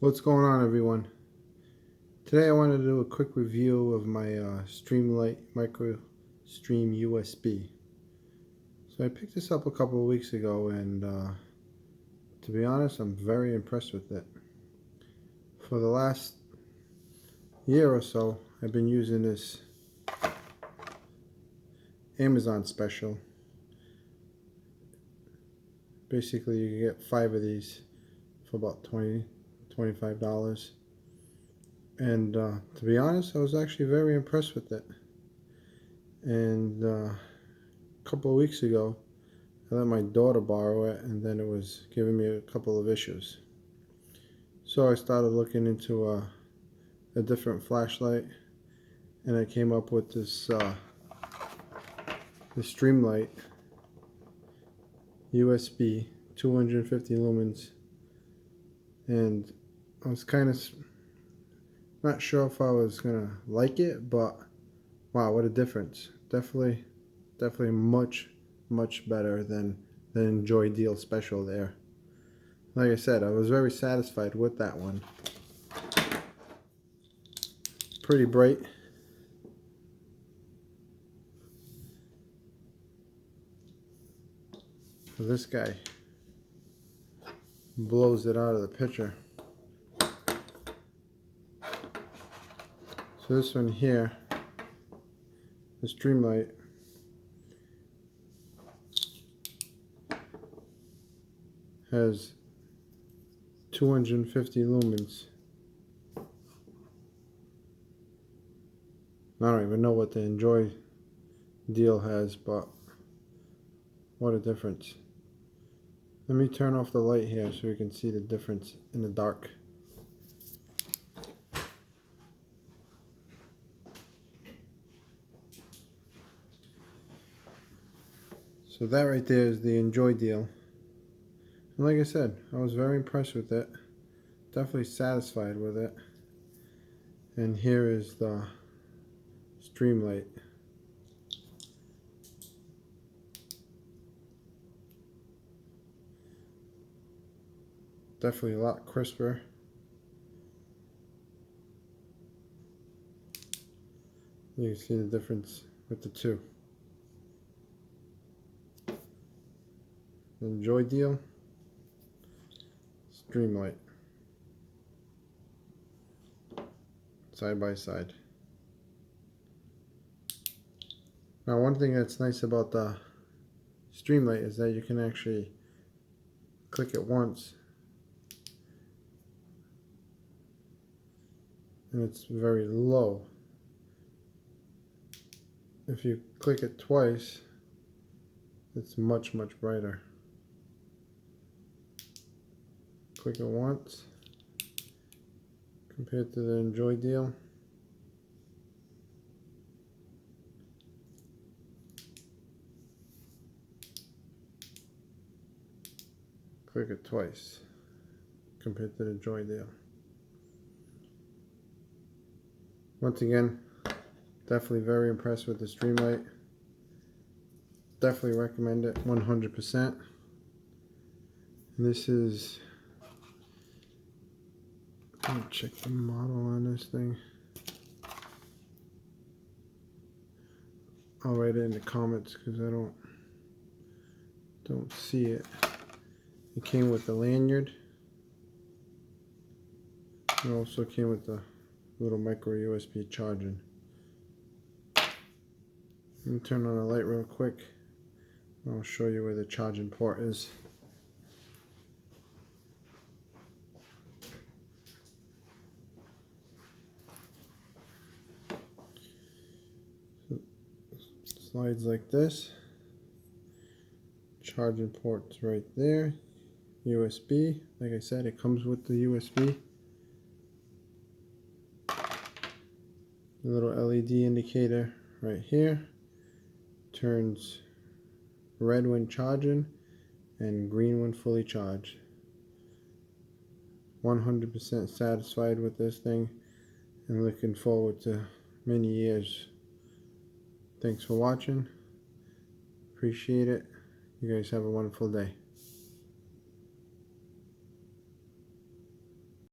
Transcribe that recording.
What's going on, everyone? Today I wanted to do a quick review of my Streamlight MicroStream USB. So I picked this up a couple of weeks ago, and to be honest, I'm very impressed with it. For the last year or so, I've been using this Amazon special. Basically, you get 5 of these for about $25. And to be honest, I was actually very impressed with it. And a couple of weeks ago, I let my daughter borrow it, and then it was giving me a couple of issues. So I started looking into a different flashlight, and I came up with this the Streamlight USB 250 lumens, and I was kind of not sure if I was gonna like it, but wow, what a difference. Definitely much better than the Enjoydeal special there. Like I said, I was very satisfied with that one. Pretty bright. This guy blows it out of the picture. So this one here, the Streamlight, has 250 lumens. I don't even know what the Enjoydeal has, but what a difference. Let me turn off the light here so you can see the difference in the dark. So that right there is the Enjoydeal. And like I said, I was very impressed with it. Definitely satisfied with it. And here is the Streamlight. Definitely a lot crisper. You can see the difference with the two. Enjoydeal, Streamlight, side by side. Now, one thing that's nice about the Streamlight is that you can actually click it once, and it's very low. If you click it twice, it's much brighter. Click it once compared to the Enjoydeal. Click it twice compared to the Enjoydeal. Once again, definitely very impressed with the Streamlight. Definitely recommend it 100%. And this is, let me check the model on this thing. I'll write it in the comments because I don't see it. It came with the lanyard. It also came with the little micro USB charging. Let me turn on the light real quick. I'll show you where the charging port is. So it slides like this. Charging port's right there. USB. Like I said, it comes with the USB. The little LED indicator right here turns red when charging and green when fully charged. 100% satisfied with this thing and looking forward to many years. Thanks for watching. Appreciate it. You guys have a wonderful day.